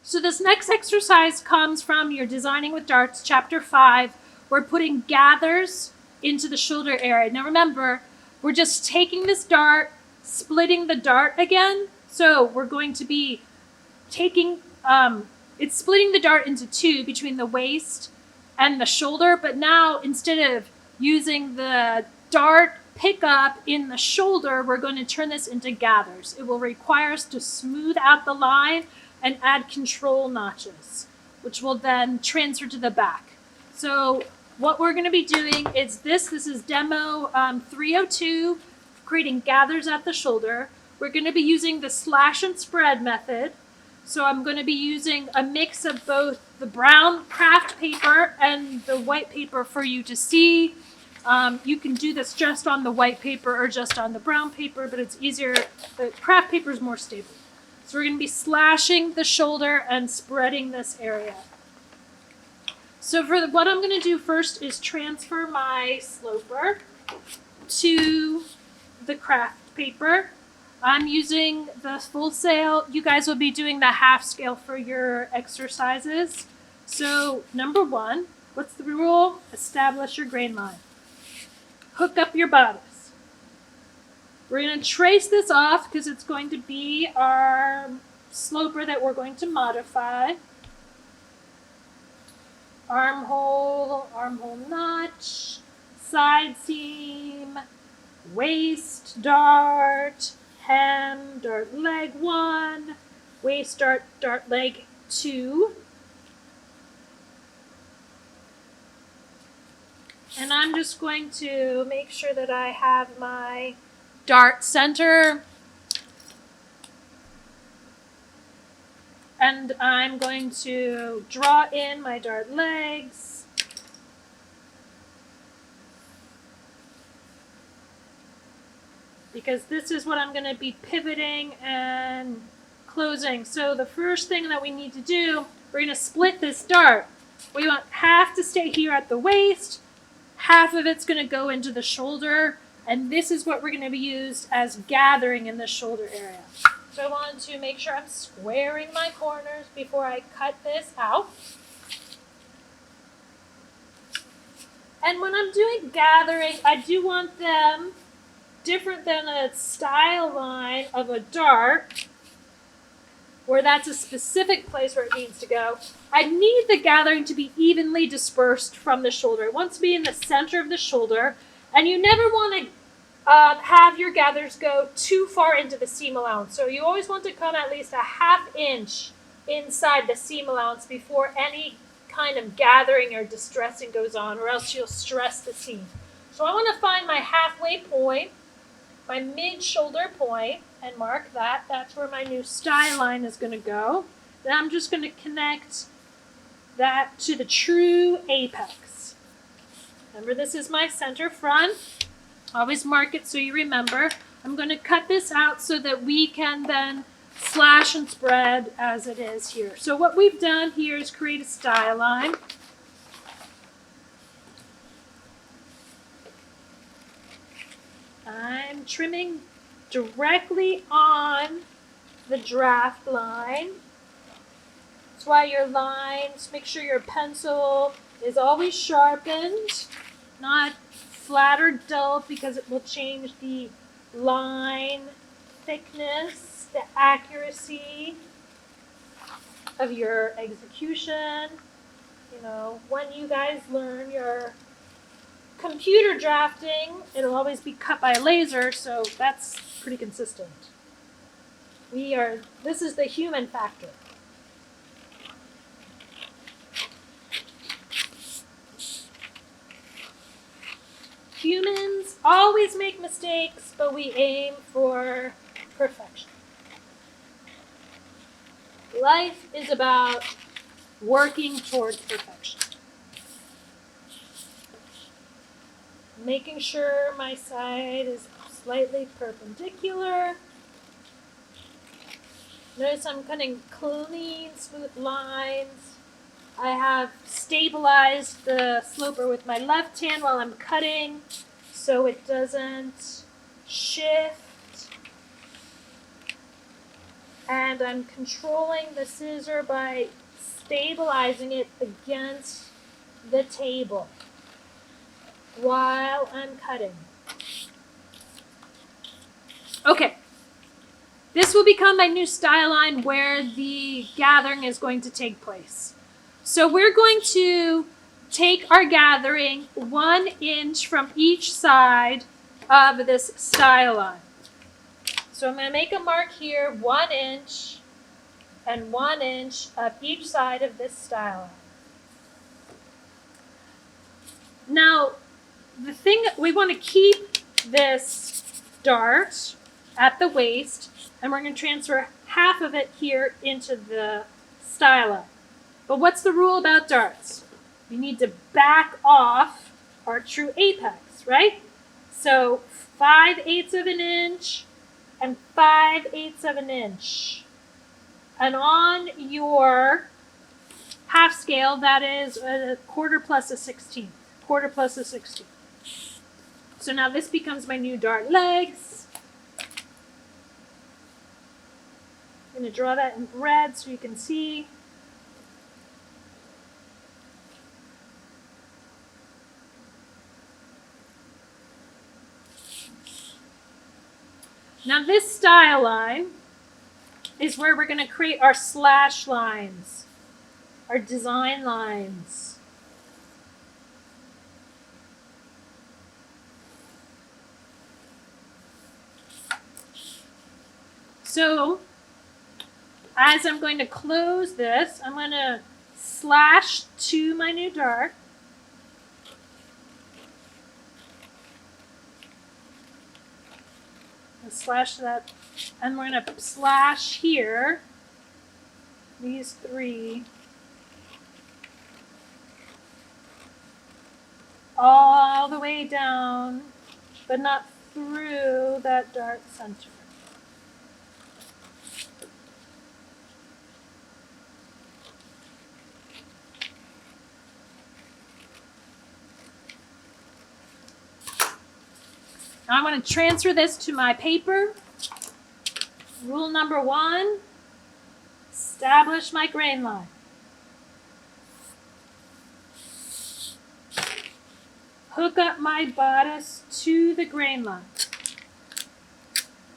So this next exercise comes from your Designing with Darts, Chapter 5. We're putting gathers into the shoulder area. Now remember, we're just taking this dart, splitting the dart again. So we're going to be taking, it's splitting the dart into two between the waist and the shoulder. But now instead of using the dart pickup in the shoulder, we're going to turn this into gathers. It will require us to smooth out the line and add control notches, which will then transfer to the back. So what we're going to be doing is this is demo 302, creating gathers at the shoulder. We're going to be using the slash and spread method. So I'm going to be using a mix of both the brown craft paper and the white paper for you to see. You can do this just on the white paper or just on the brown paper, but it's easier. The craft paper is more stable. So we're going to be slashing the shoulder and spreading this area. So what I'm going to do first is transfer my sloper to the craft paper. I'm using the full scale. You guys will be doing the half scale for your exercises. So number 1, what's the rule? Establish your grain line. Hook up your bodice. We're going to trace this off because it's going to be our sloper that we're going to modify. Armhole notch, side seam, waist dart, hem, dart leg 1, waist dart, dart leg 2. And I'm just going to make sure that I have my dart center. And I'm going to draw in my dart legs. Because this is what I'm going to be pivoting and closing. So the first thing that we need to do, we're going to split this dart. We want half to stay here at the waist, half of it's going to go into the shoulder, and this is what we're going to be used as gathering in the shoulder area. So I wanted to make sure I'm squaring my corners before I cut this out. And when I'm doing gathering, I do want them different than a style line of a dart, where that's a specific place where it needs to go. I need the gathering to be evenly dispersed from the shoulder. It wants to be in the center of the shoulder, and you never want to have your gathers go too far into the seam allowance. So you always want to come at least a ½ inch inside the seam allowance before any kind of gathering or distressing goes on, or else you'll stress the seam. So I want to find my halfway point, my mid-shoulder point, and mark that. That's where my new style line is going to go. Then I'm just going to connect that to the true apex. Remember, this is my center front. Always mark it so you remember. I'm going to cut this out so that we can then slash and spread as it is here. So what we've done here is create a style line. I'm trimming directly on the draft line. That's why your lines, make sure your pencil is always sharpened, not flat or dull, because it will change the line thickness, the accuracy of your execution. You know, when you guys learn your computer drafting, it'll always be cut by laser, so that's pretty consistent. This is the human factor. Humans always make mistakes, but we aim for perfection. Life is about working towards perfection. Making sure my side is slightly perpendicular. Notice I'm cutting clean, smooth lines. I have stabilized the sloper with my left hand while I'm cutting so it doesn't shift And I'm controlling the scissor by stabilizing it against the table while I'm cutting. Okay. This will become my new style line where the gathering is going to take place. So we're going to take our gathering 1 inch from each side of this style line. So I'm going to make a mark here, 1 inch and 1 inch of each side of this style line. Now, the thing, we want to keep this dart at the waist, and we're going to transfer half of it here into the style line. But what's the rule about darts? We need to back off our true apex, right? So 5/8 of an inch and 5/8 of an inch. And on your half scale, that is a quarter plus a 16th. Quarter plus a 16th. So now this becomes my new dart legs. I'm going to draw that in red so you can see. Now this style line is where we're going to create our slash lines, our design lines. So as I'm going to close this, I'm going to slash to my new dart. Slash that, and we're going to slash here, these 3, all the way down, but not through that dart center. Now I'm going to transfer this to my paper. Rule number 1, establish my grain line. Hook up my bodice to the grain line.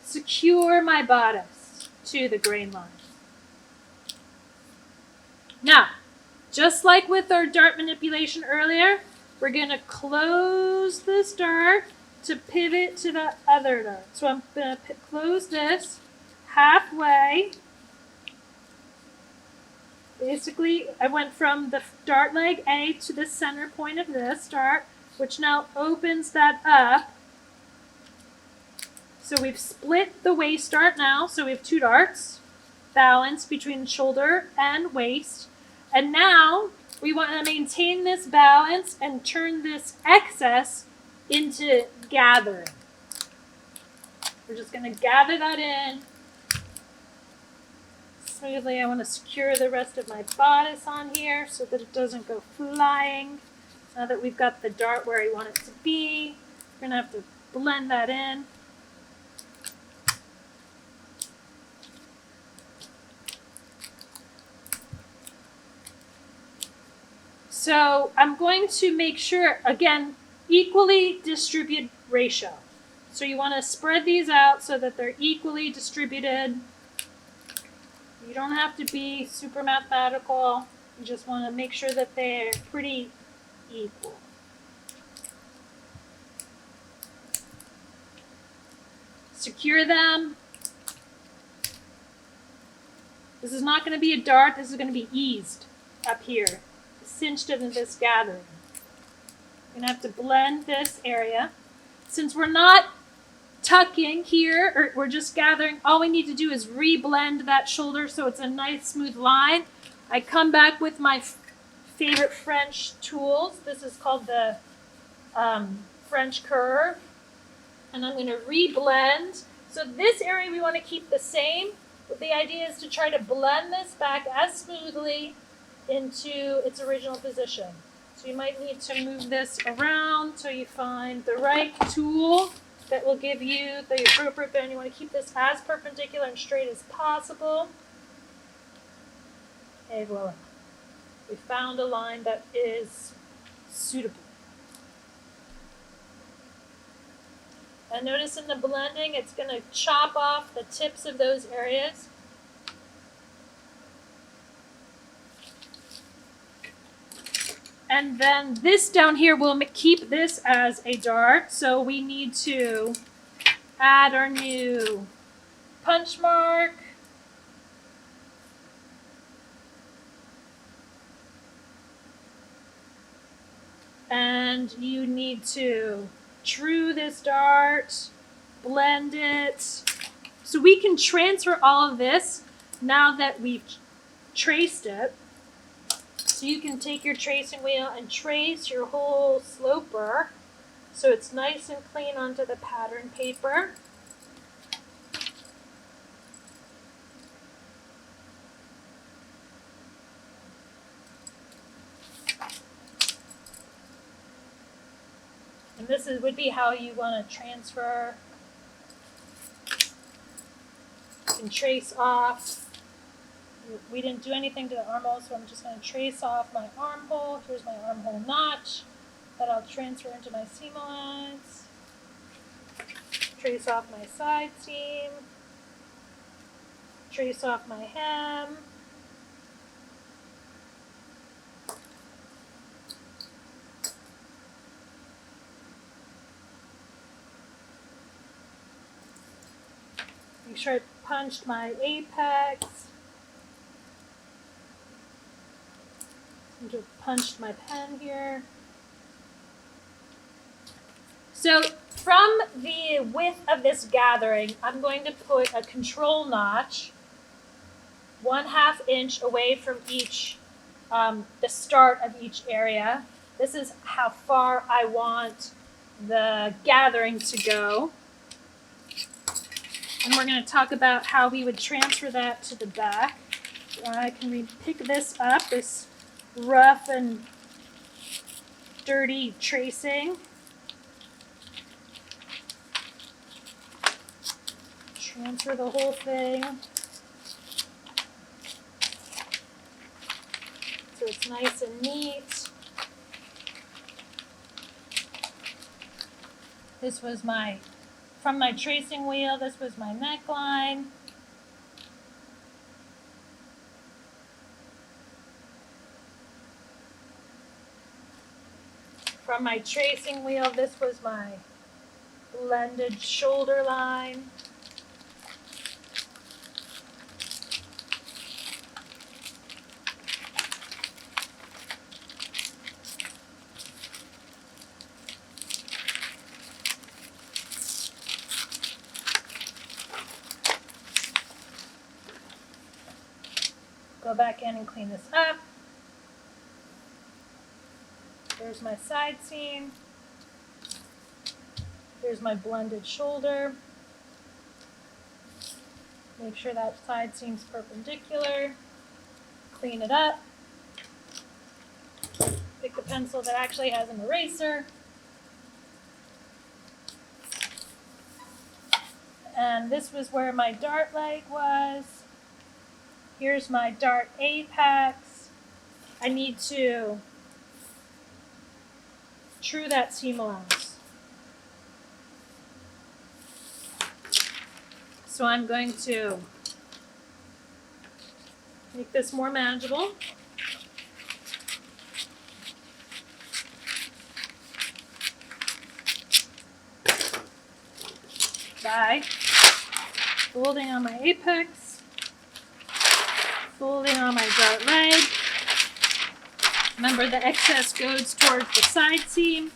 Secure my bodice to the grain line. Now, just like with our dart manipulation earlier, we're going to close this dart to pivot to the other dart. So I'm going to close this halfway. Basically, I went from the dart leg A to the center point of this dart, which now opens that up. So we've split the waist dart now, so we have 2 darts, balance between shoulder and waist. And now we want to maintain this balance and turn this excess into gathering. We're just going to gather that in smoothly. I want to secure the rest of my bodice on here so that it doesn't go flying. Now that we've got the dart where I want it to be, we're going to have to blend that in. So I'm going to make sure, again, equally distributed ratio. So you want to spread these out so that they're equally distributed. You don't have to be super mathematical. You just want to make sure that they're pretty equal. Secure them. This is not going to be a dart. This is going to be eased up here, cinched into this gathering. You're going to have to blend this area. Since we're not tucking here, or we're just gathering, all we need to do is re-blend that shoulder so it's a nice smooth line. I come back with my favorite French tools. This is called the French curve. And I'm going to re-blend. So this area we want to keep the same, but the idea is to try to blend this back as smoothly into its original position. So you might need to move this around till you find the right tool that will give you the appropriate bend. You want to keep this as perpendicular and straight as possible. Et voila. We found a line that is suitable. And notice in the blending, it's going to chop off the tips of those areas. And then this down here, we'll keep this as a dart. So we need to add our new punch mark. And you need to true this dart, blend it. So we can transfer all of this now that we've traced it. So you can take your tracing wheel and trace your whole sloper so it's nice and clean onto the pattern paper. And this would be how you want to transfer. You can trace off. We didn't do anything to the armhole, so I'm just going to trace off my armhole. Here's my armhole notch that I'll transfer into my seam allowance. Trace off my side seam. Trace off my hem. Make sure I punched my apex. I just punched my pen here. So from the width of this gathering, I'm going to put a control notch 1/2 inch away from each, the start of each area. This is how far I want the gathering to go. And we're going to talk about how we would transfer that to the back. I can pick this up, this rough and dirty tracing. Transfer the whole thing so it's nice and neat. This was from my tracing wheel, this was my neckline. From my tracing wheel, this was my blended shoulder line. Go back in and clean this up. There's my side seam. There's my blended shoulder. Make sure that side seam's perpendicular. Clean it up. Pick a pencil that actually has an eraser. And this was where my dart leg was. Here's my dart apex. I need to true that seam allowance. So I'm going to make this more manageable. By folding on my apex, folding on my dart leg. Remember, the excess goes towards the side seam.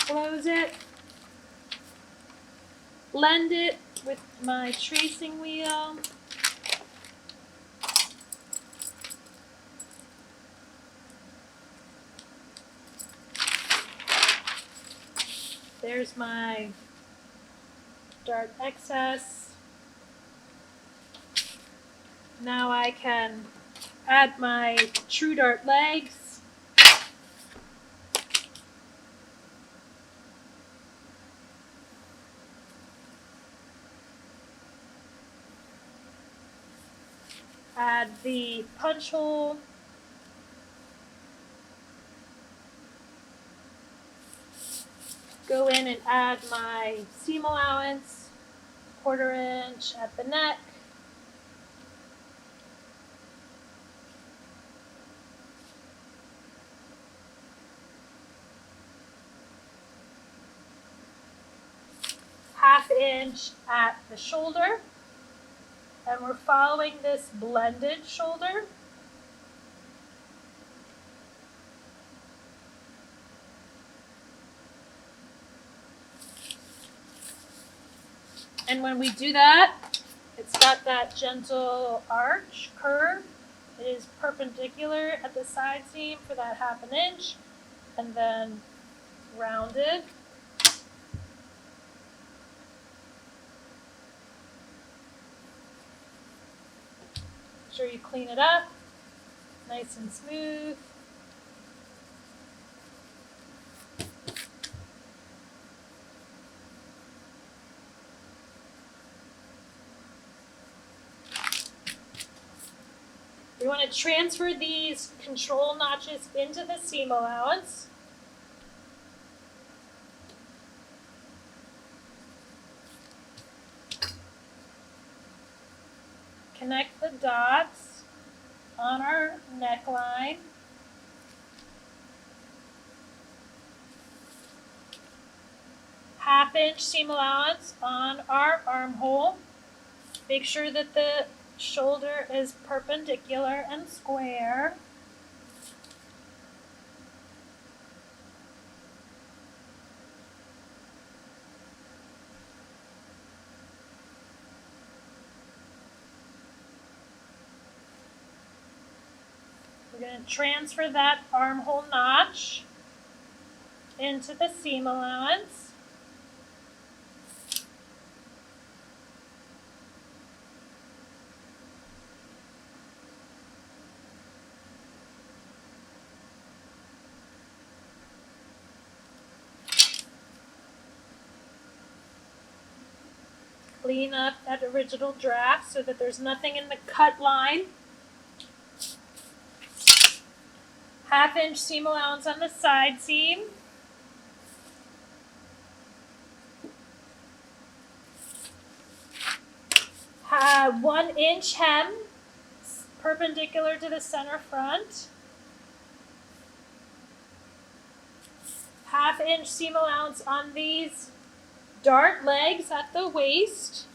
Close it. Blend it with my tracing wheel. There's my dart excess. Now I can add my true dart legs. Add the punch hole. Go in and add my seam allowance, 1/4 inch at the neck. ½ inch at the shoulder. And we're following this blended shoulder. And when we do that, it's got that gentle arch curve. It is perpendicular at the side seam for that ½ inch, and then rounded. Make sure you clean it up, nice and smooth. We want to transfer these control notches into the seam allowance. Connect the dots on our neckline. ½ inch seam allowance on our armhole. Make sure that the shoulder is perpendicular and square. We're going to transfer that armhole notch into the seam allowance. Clean up that original draft so that there's nothing in the cut line. ½ inch seam allowance on the side seam. Have 1 inch hem perpendicular to the center front. ½ inch seam allowance on these dart legs at the waist.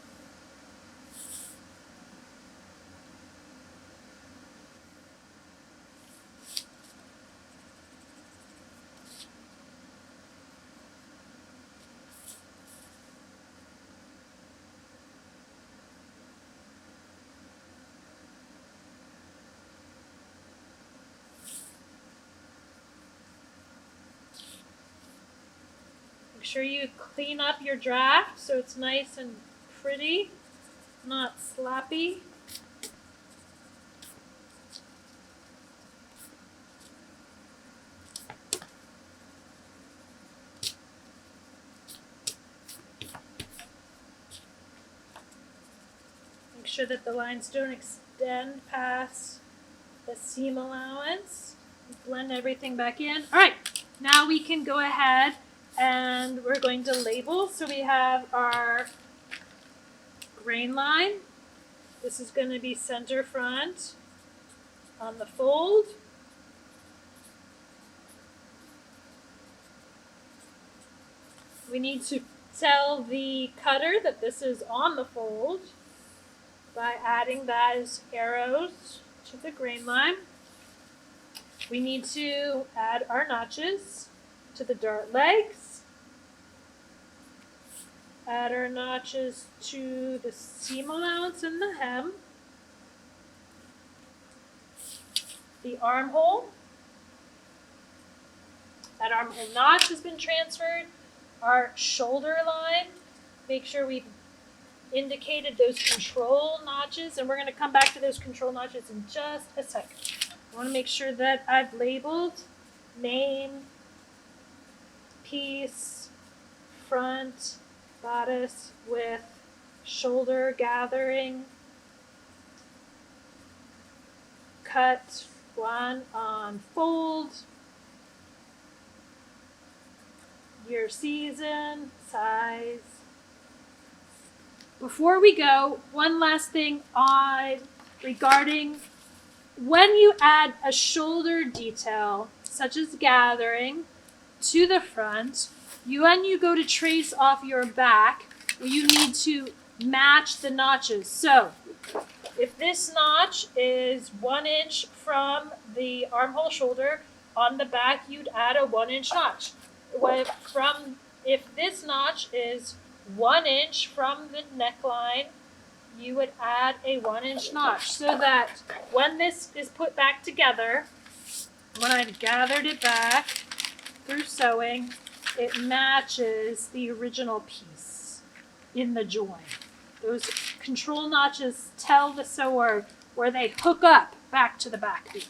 Make sure you clean up your draft so it's nice and pretty, not sloppy. Make sure that the lines don't extend past the seam allowance. Blend everything back in. All right, now we can go ahead and we're going to label. So we have our grain line. This is going to be center front on the fold. We need to tell the cutter that this is on the fold by adding those arrows to the grain line. We need to add our notches to the dart legs. Add our notches to the seam allowance and the hem. The armhole. That armhole notch has been transferred. our shoulder line. Make sure we've indicated those control notches, and we're going to come back to those control notches in just a second. I want to make sure that I've labeled name, piece, front, bodice, width, shoulder gathering, cut, one on fold, year, season, size. Before we go, one last thing regarding when you add a shoulder detail, such as gathering, to the front, when you go to trace off your back, you need to match the notches. So if this notch is 1 inch from the armhole shoulder, on the back you'd add a 1 inch notch. If this notch is 1 inch from the neckline, you would add a 1 inch notch, so that when this is put back together, when I've gathered it back through sewing, it matches the original piece in the join. Those control notches tell the sewer where they hook up back to the back piece.